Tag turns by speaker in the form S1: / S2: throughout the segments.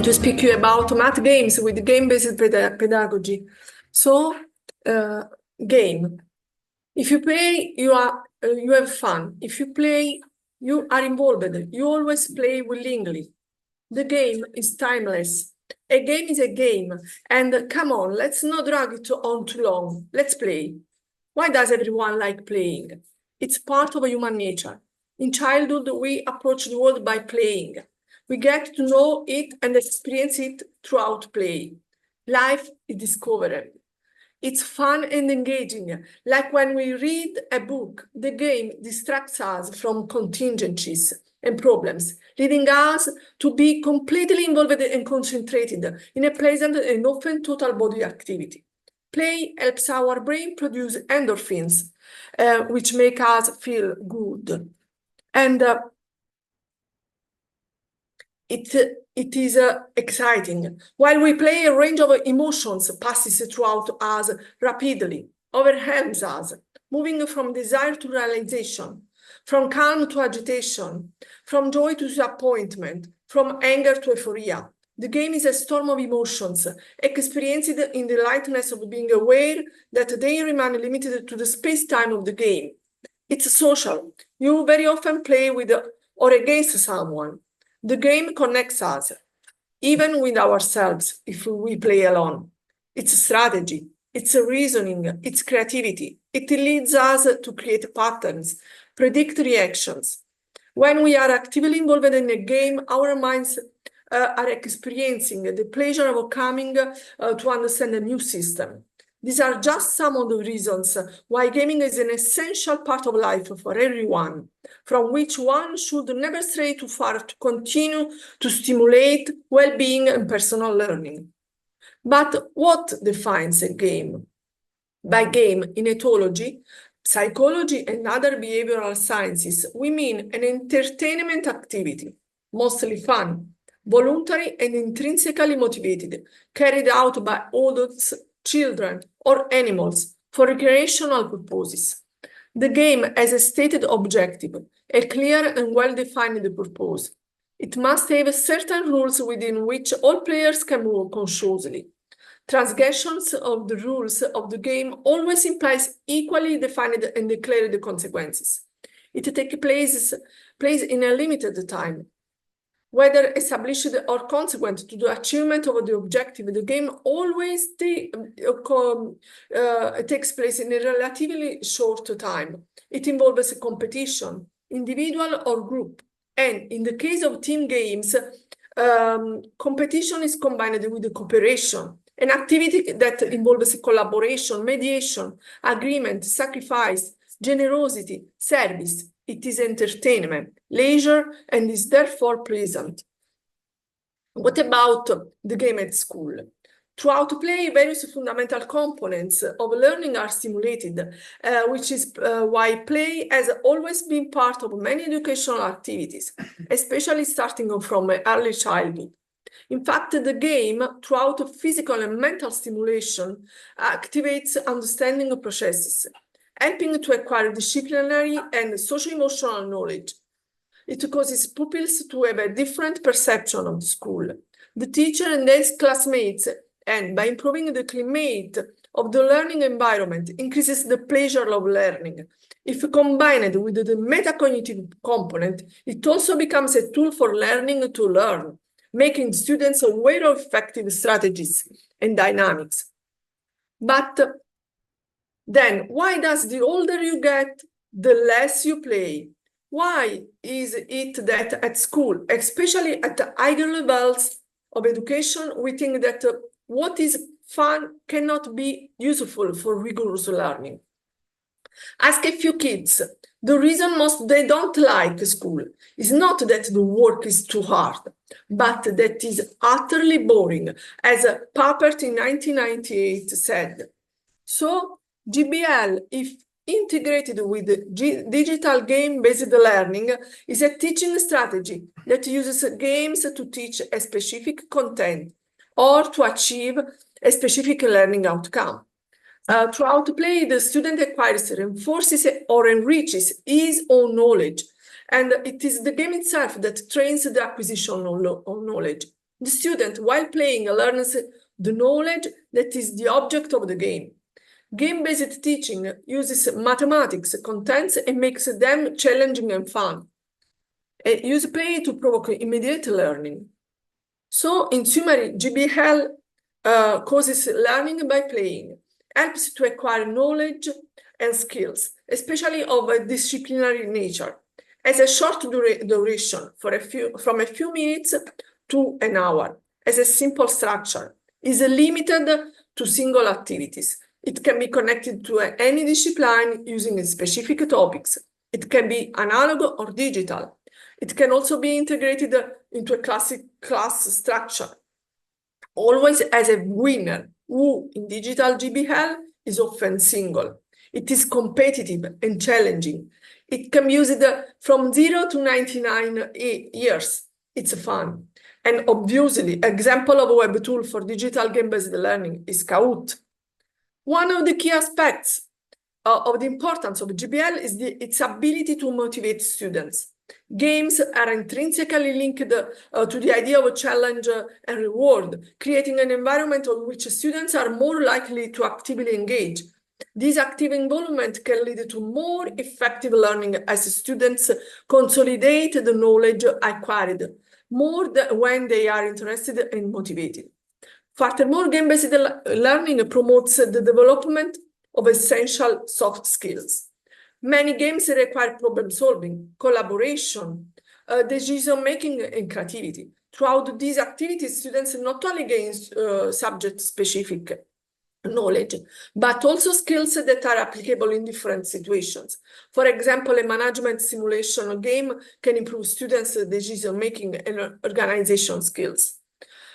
S1: want to speak to you about math games with game-based pedagogy. So, game. If you play, you have fun. If you play, you are involved. You always play willingly. The game is timeless. A game is a game. And come on, let's not drag it on too long. Let's play. Why does everyone like playing? It's part of human nature. In childhood, we approach the world by playing. We get to know it and experience it throughout play. Life is discovered. It's fun and engaging. Like when we read a book, the game distracts us from contingencies and problems, leading us to be completely involved and concentrated in a pleasant and often total body activity. Play helps our brain produce endorphins, which make us feel good. And it is exciting. While we play, a range of emotions passes throughout us rapidly, overwhelms us, moving from desire to realization, from calm to agitation, from joy to disappointment, from anger to euphoria. The game is a storm of emotions, experienced in the lightness of being aware that they remain limited to the space-time of the game. It's social. You very often play with or against someone. The game connects us, even with ourselves, if we play alone. It's strategy, it's reasoning, it's creativity. It leads us to create patterns, predict reactions. When we are actively involved in a game, our minds are experiencing the pleasure of coming to understand a new system. These are just some of the reasons why gaming is an essential part of life for everyone, from which one should never stray too far to continue to stimulate well-being and personal learning. But what defines a game? By game, in ethology, psychology, and other behavioral sciences, we mean an entertainment activity, mostly fun, voluntary and intrinsically motivated, carried out by adults, children, or animals for recreational purposes. The game has a stated objective, a clear and well-defined purpose. It must have certain rules within which all players can move consciously. Transgressions of the rules of the game always implies equally defined and declared consequences. It takes place in a limited time. Whether established or consequent to the achievement of the objective, the game always takes place in a relatively short time. It involves a competition, individual or group. And in the case of team games, competition is combined with cooperation, an activity that involves collaboration, mediation, agreement, sacrifice, generosity, service. It is entertainment, leisure, and is therefore pleasant. What about the game at school? Throughout play, various fundamental components of learning are stimulated, which is why play has always been part of many educational activities, especially starting from early childhood. In fact, the game, throughout physical and mental stimulation, activates understanding processes, helping to acquire disciplinary and social-emotional knowledge. It causes pupils to have a different perception of the school, the teacher and his classmates, and by improving the climate of the learning environment, increases the pleasure of learning. If combined with the metacognitive component, it also becomes a tool for learning to learn, making students aware of effective strategies and dynamics. But then, why does the older you get, the less you play? Why is it that at school, especially at the higher levels of education, we think that what is fun cannot be useful for rigorous learning? Ask a few kids. The reason most they don't like school is not that the work is too hard, but that it is utterly boring, as Papert in 1998 said. So, GBL, if integrated with digital game-based learning, is a teaching strategy that uses games to teach a specific content or to achieve a specific learning outcome. Throughout play, the student acquires, reinforces, or enriches his own knowledge, and it is the game itself that trains the acquisition of knowledge. The student, while playing, learns the knowledge that is the object of the game. Game-based teaching uses mathematics contents and makes them challenging and fun. It uses play to provoke immediate learning. So, in summary, GBL causes learning by playing, helps to acquire knowledge and skills, especially of a disciplinary nature, has a short duration from a few minutes to an hour, has a simple structure, is limited to single activities. It can be connected to any discipline using specific topics. It can be analog or digital. It can also be integrated into a class structure. Always as a winner, who in digital GBL is often single. It is competitive and challenging. It can be used from 0 to 99 years. It's fun. And obviously, example of a web tool for digital game-based learning is Kahoot. One of the key aspects of the importance of GBL is its ability to motivate students. Games are intrinsically linked to the idea of a challenge and reward, creating an environment in which students are more likely to actively engage. This active involvement can lead to more effective learning as students consolidate the knowledge acquired, more than when they are interested and motivated. Furthermore, game-based learning promotes the development of essential soft skills. Many games require problem-solving, collaboration, decision-making, and creativity. Throughout these activities, students not only gain subject-specific knowledge, but also skills that are applicable in different situations. For example, a management simulation game can improve students' decision-making and organization skills.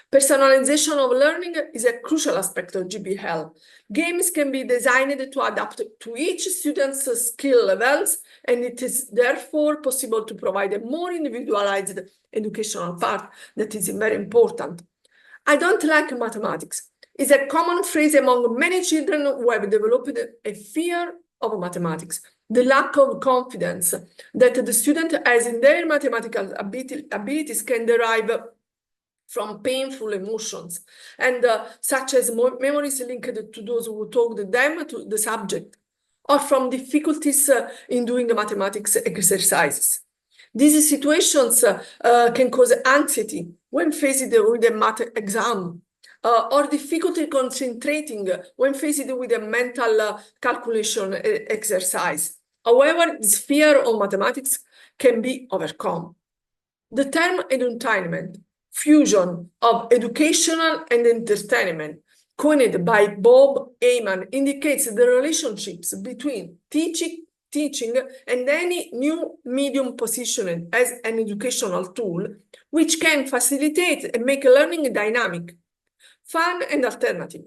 S1: Personalization of learning is a crucial aspect of GBL. Games can be designed to adapt to each student's skill levels, and it is therefore possible to provide a more individualized educational path that is very important. I don't like mathematics is a common phrase among many children who have developed a fear of mathematics, the lack of confidence that the student has in their mathematical abilities can derive from painful emotions, and such as memories linked to those who taught them to the subject, or from difficulties in doing mathematics exercises. These situations can cause anxiety when faced with a math exam, or difficulty concentrating when faced with a mental calculation exercise. However, this fear of mathematics can be overcome. The term edutainment, fusion of educational and entertainment, coined by Bob Heyman, indicates the relationships between teaching and any new medium positioned as an educational tool, which can facilitate and make learning dynamic, fun, and alternative.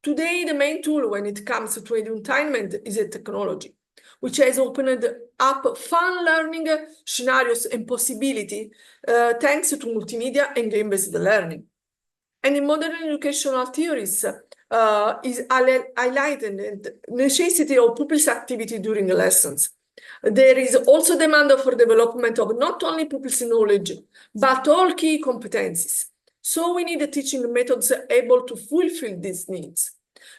S1: Today, the main tool when it comes to edutainment is a technology, which has opened up fun learning scenarios and possibility thanks to multimedia and game-based learning. And in modern educational theories is highlighted the necessity of pupils' activity during lessons. There is also demand for development of not only pupils' knowledge, but all key competencies. So we need teaching methods able to fulfill these needs.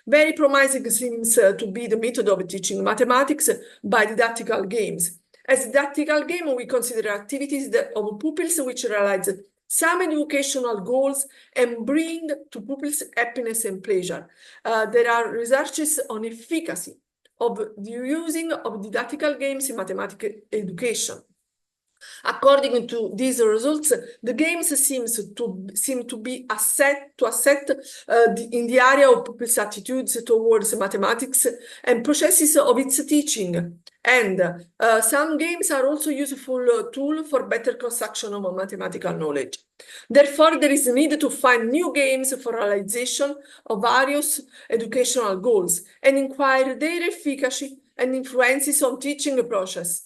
S1: Very promising seems to be the method of teaching mathematics by didactical games. As didactical game, we consider activities of pupils which realize some educational goals and bring to pupils happiness and pleasure. There are researches on efficacy of the using of didactical games in mathematics education. According to these results, the games seem to be asset in the area of pupils' attitudes towards mathematics and processes of its teaching. And some games are also useful tool for better construction of mathematical knowledge. Therefore, there is a need to find new games for realization of various educational goals and inquire their efficacy and influences on teaching process.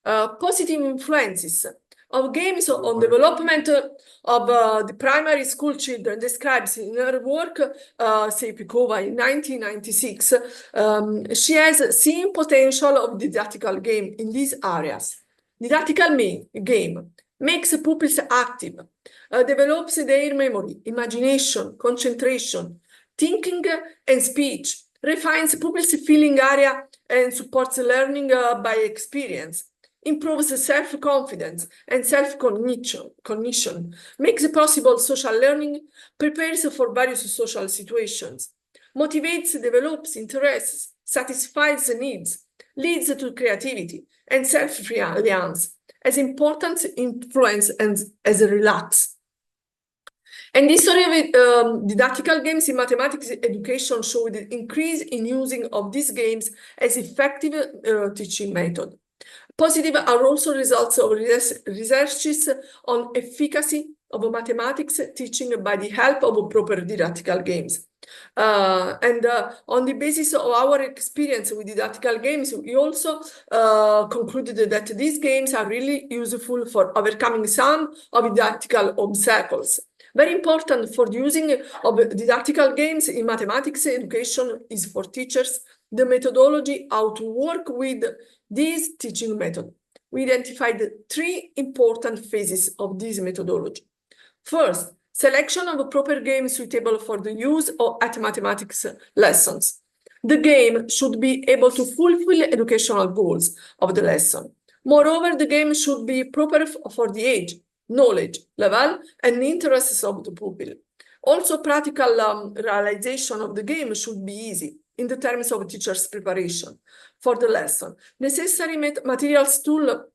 S1: Positive influences of games on development of the primary school children describes in her work, Sepikova in 1996. She has seen potential of didactical game in these areas. Didactical game makes pupils active, develops their memory, imagination, concentration, thinking and speech, refines pupils' feeling area and supports learning by experience, improves self-confidence and self-cognition, makes possible social learning, prepares for various social situations, motivates, develops interests, satisfies needs, leads to creativity and self-reliance, as important influence and as a relax. And the history of didactical games in mathematics education showed the increase in using of these games as effective teaching method. Positive are also results of researches on efficacy of mathematics teaching by the help of proper didactical games. On the basis of our experience with didactical games, we also concluded that these games are really useful for overcoming some of didactical obstacles. Very important for the using of didactical games in mathematics education is for teachers the methodology how to work with this teaching method. We identified 3 important phases of this methodology. First, selection of a proper game suitable for the use at mathematics lessons. The game should be able to fulfill educational goals of the lesson. Moreover, the game should be proper for the age, knowledge level, and interests of the pupil. Also, practical realization of the game should be easy in the terms of teacher's preparation for the lesson. Necessary materials tool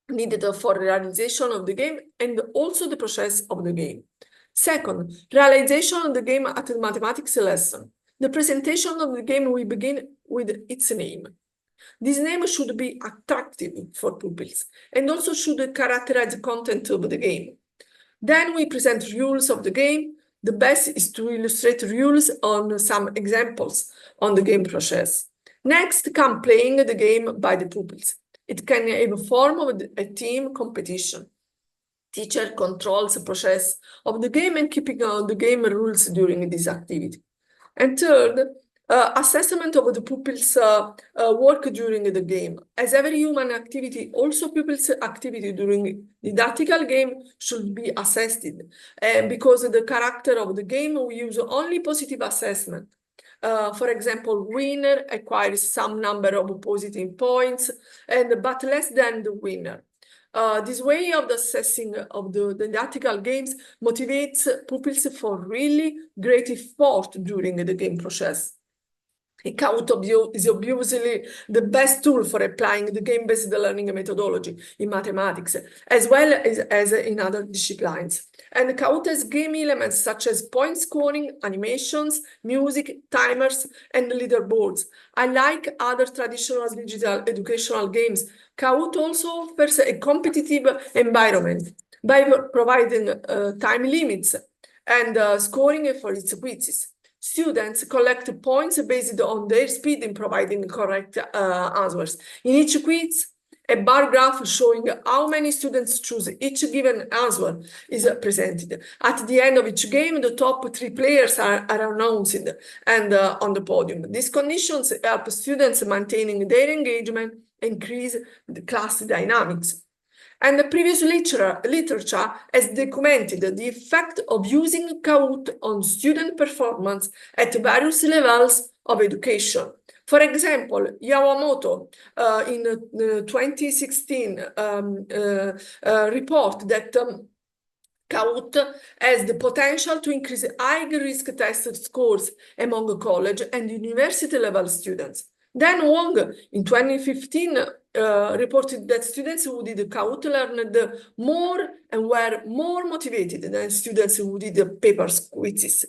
S1: needed for realization of the game and also the process of the game. Second, realization of the game at the mathematics lesson. The presentation of the game will begin with its name. This name should be attractive for pupils and also should characterize the content of the game. Then we present rules of the game. The best is to illustrate rules on some examples on the game process. Next come playing the game by the pupils. It can have a form of a team competition. Teacher controls the process of the game and keeping the game rules during this activity. And third, assessment of the pupils' work during the game. As every human activity, also pupils' activity during didactical game should be assessed. Because the character of the game, we use only positive assessment. For example, winner acquires some number of positive points, but less than the winner. This way of assessing of the didactical games motivates pupils for really great effort during the game process. Kahoot is obviously the best tool for applying the game-based learning methodology in mathematics, as well as in other disciplines. And Kahoot has game elements such as point scoring, animations, music, timers, and leaderboards. Unlike other traditional digital educational games, Kahoot also offers a competitive environment by providing time limits and scoring for its quizzes. Students collect points based on their speed in providing correct answers. In each quiz, a bar graph showing how many students choose each given answer is presented. At the end of each game, the top 3 players are announced and on the podium. These conditions help students maintaining their engagement, increase the class dynamics. And the previous literature has documented the effect of using Kahoot on student performance at various levels of education. For example, Yawamoto in 2016 report that Kahoot has the potential to increase high-risk test scores among college and university level students. Then Wong in 2015 reported that students who did Kahoot learned more and were more motivated than students who did paper quizzes.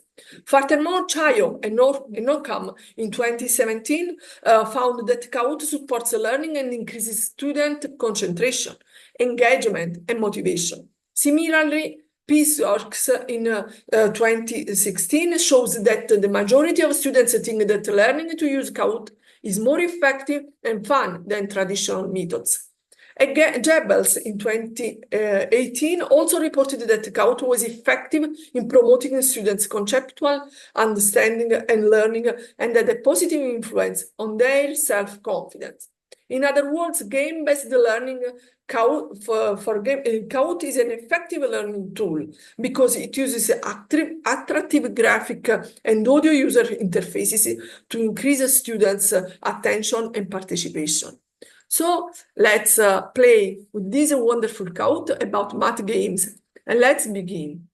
S1: Furthermore, Chayo and Nokam in 2017 found that Kahoot supports learning and increases student concentration, engagement, and motivation. Similarly, Peaceworks in 2016 shows that the majority of students think that learning to use Kahoot is more effective and fun than traditional methods. Again, Jebels in 2018 also reported that Kahoot was effective in promoting students' conceptual understanding and learning and had a positive influence on their self-confidence. In other words, game-based learning, Kahoot is an effective learning tool because it uses attractive graphic and audio user interfaces to increase students' attention and participation. So let's play with this wonderful Kahoot about math games, and let's begin.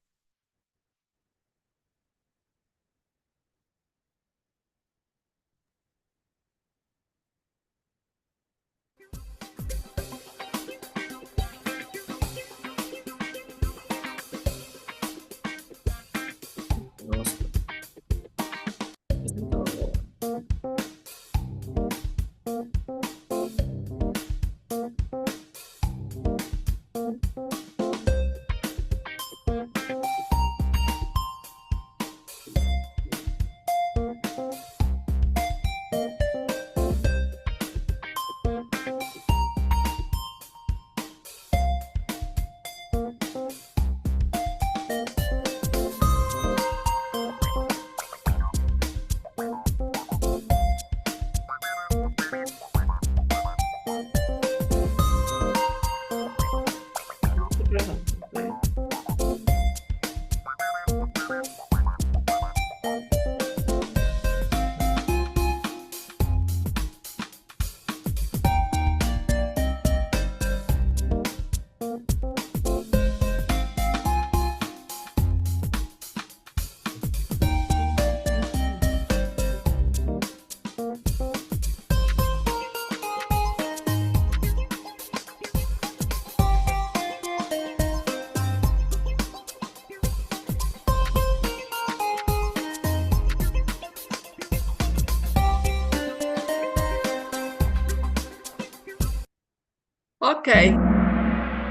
S1: Okay,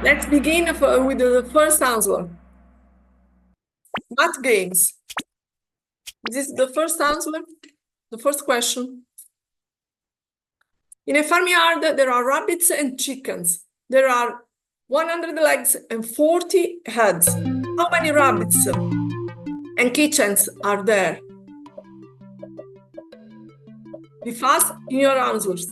S1: let's begin with the first answer. Math games. This is the first answer, the first question. In a farmyard, there are rabbits and chickens. There are 100 legs and 40 heads. How many rabbits and chickens are there? Be fast in your answers.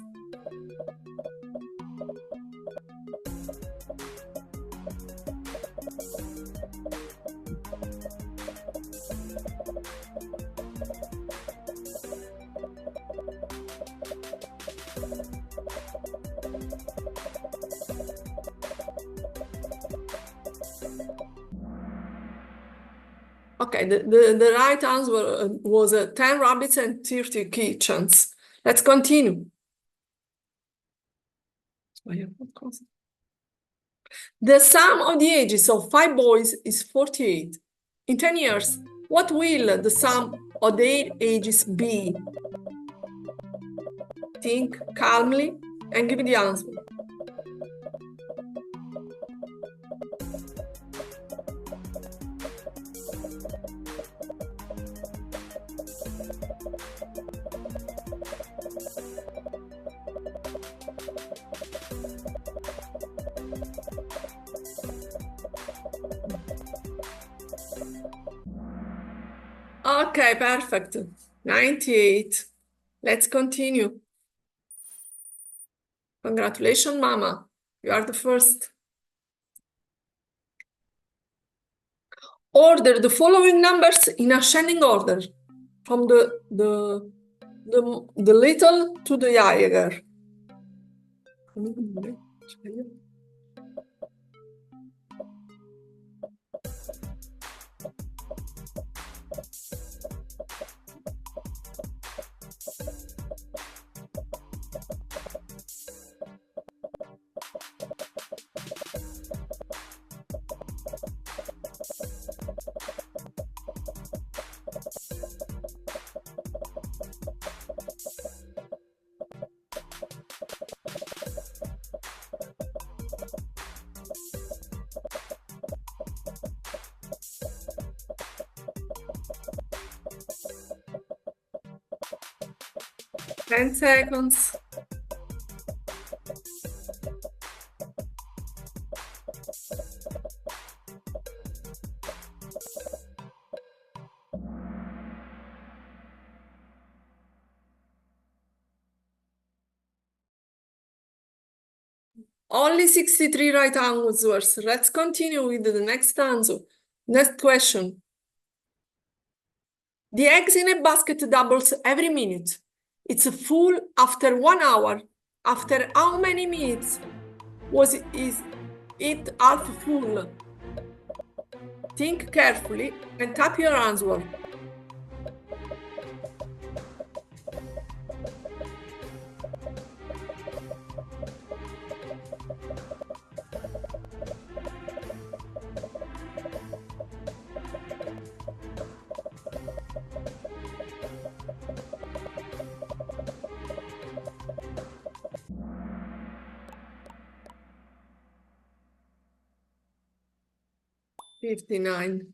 S1: Okay, the right answer was 10 rabbits and 30 chickens. Let's continue. The sum of the ages of 5 boys is 48. In 10 years, what will the sum of their ages be? Think calmly and give me the answer. Okay, perfect. 98. Let's continue. Congratulations, Mama. You are the first. Order the following numbers in ascending order, from the little to the higher. 10 seconds. Only 63 right answers. Let's continue with the next answer. Next question. The eggs in a basket doubles every minute. It's full after 1 hour. After how many minutes is it half full? Think carefully and type your answer. $59.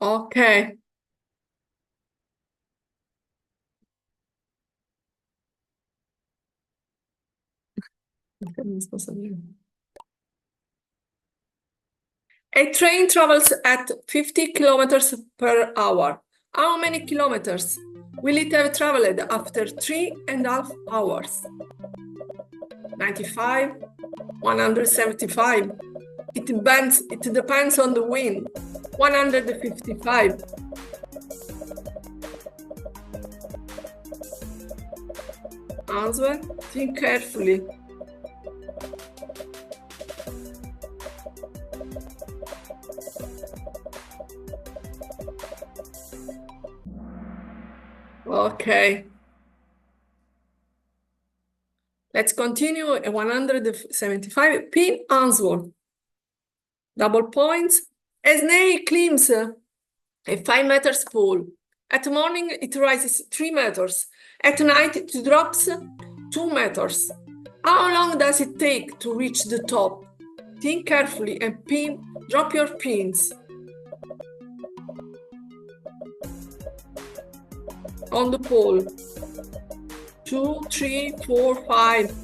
S1: Okay. A train travels at 50 kilometers per hour. How many kilometers will it have traveled after 3.5 hours? 95, 175. It depends on the wind. 155. Answer, think carefully. Okay. Let's continue at 175. Pin answer. Double points. A snail climbs a 5 meters pole. At morning, it rises 3 meters. At night, it drops 2 meters. How long does it take to reach the top? Think carefully and drop your pins. On the pole. 2, 3, 4, 5.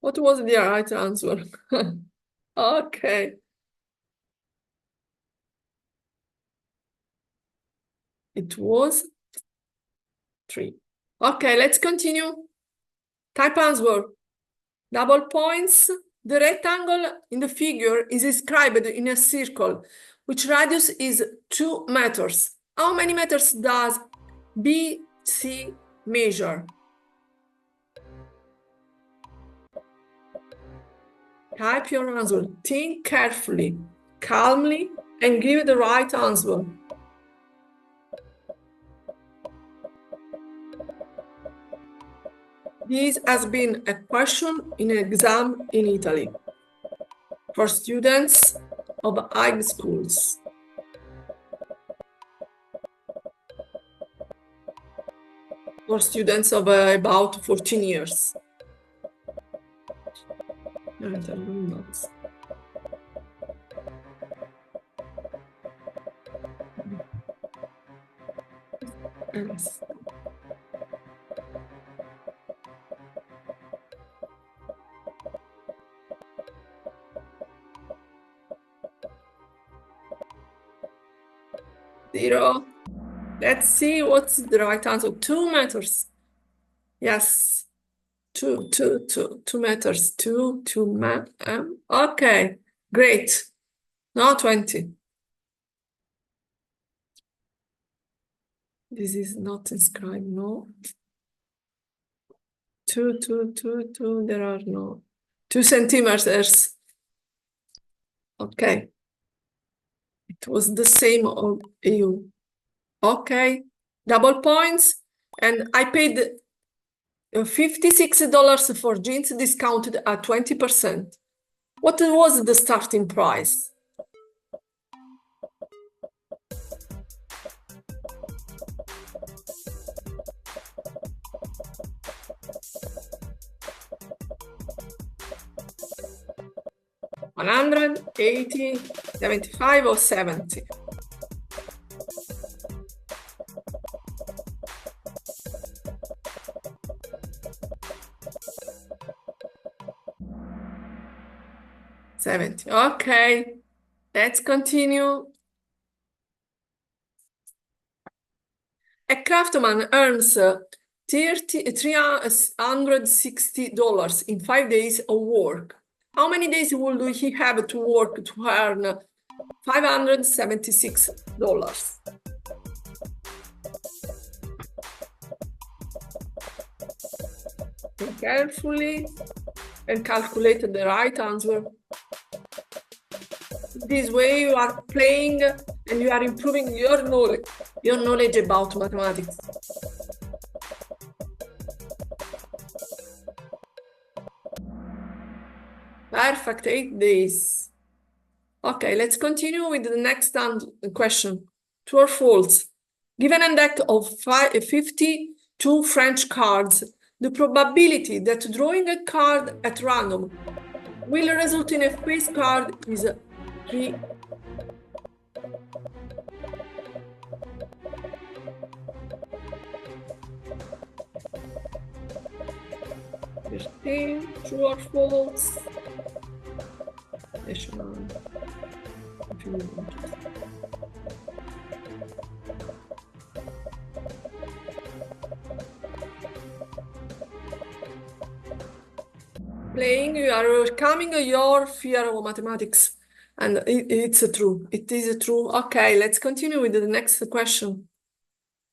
S1: What was the right answer? Okay. It was 3. Okay, let's continue. Type answer. Double points. The rectangle in the figure is described in a circle, which radius is 2 meters. How many meters does BC measure? Type your answer. Think carefully, calmly, and give the right answer. This has been a question in an exam in Italy for students of high schools. For students of about 14 years. Yes. 0. Let's see what's the right answer. 2 meters. Yes. 2 meters. 2 okay. Great. Now 20. This is not inscribed, no. 2, there are no. 2 centimeters. Okay. It was the same on EU. Okay. Double points. And I paid $56 for jeans discounted at 20%. What was the starting price? $100, $80, $75 or $70? 70. Okay, let's continue. A craftsman earns $360 in 5 days of work. How many days will he have to work to earn $576? Think carefully and calculate the right answer. This way you are playing and you are improving your knowledge about mathematics. Perfect, 8 days. Okay, let's continue with the next question. True or false? Given a deck of 52 French cards, the probability that drawing a card at random will result in a face card is 3. True or false? Playing, you are overcoming your fear of mathematics. And it's true. It is true. Okay, let's continue with the next question.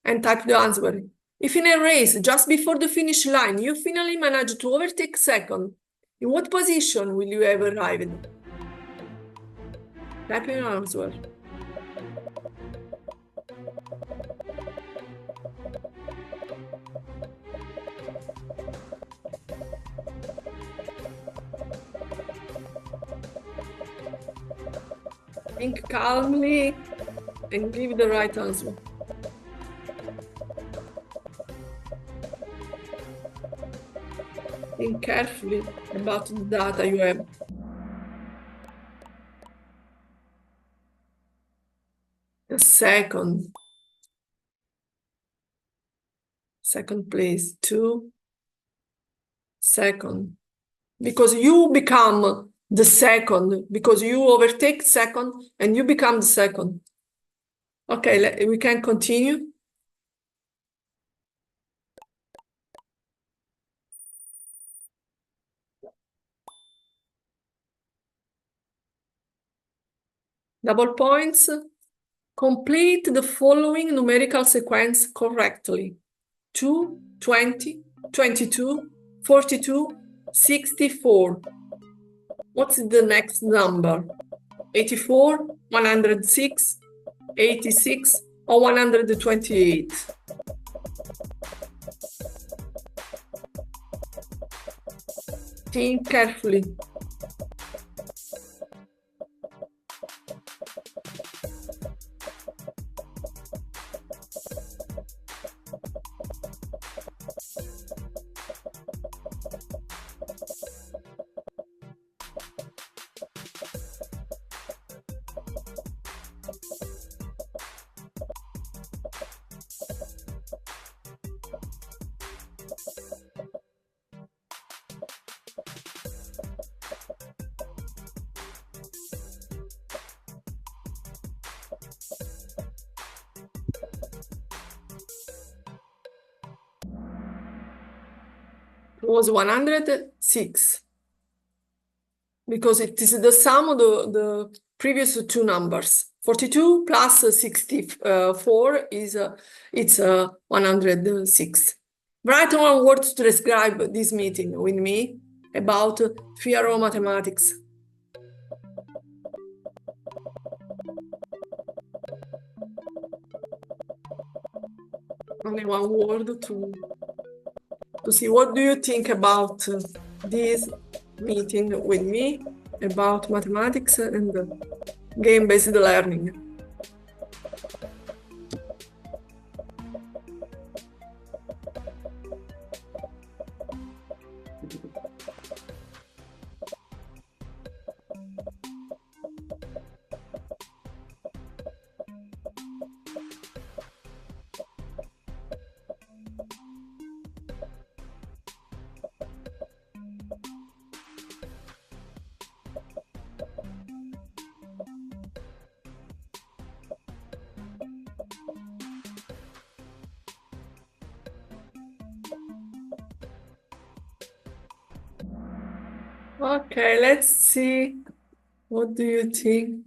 S1: And type the answer. If in a race, just before the finish line, you finally manage to overtake second, in what position will you have arrived? Type your answer. Think calmly and give the right answer. Think carefully about the data you have. The second place, 2 second, because you become the second, because you overtake second and you become the second. Okay, we can continue. Double points. Complete the following numerical sequence correctly. 2, 20, 22, 42, 64. What's the next number? 84, 106, 86, or 128? Think carefully. Was 106 because it is the sum of the previous two numbers. 42 plus 64 is it's 106. Write one word to describe this meeting with me about fear of mathematics. Only one word to see what do you think about this meeting with me about mathematics and game-based learning. Okay, let's see. What do you think?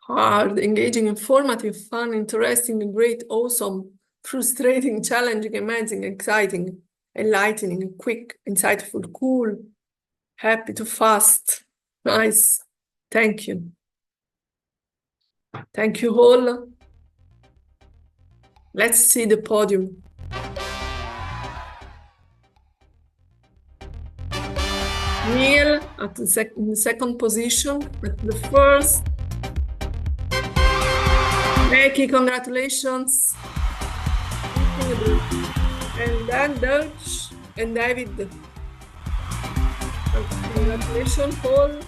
S1: Hard, engaging, informative, fun, interesting, great, awesome, frustrating, challenging, amazing, exciting, enlightening, quick, insightful, cool, happy to fast. Nice. Thank you. Thank you all. Let's see the podium. Neil at the second position, at the first. Becky, congratulations. And then Dutch and David. Congratulations, Paul.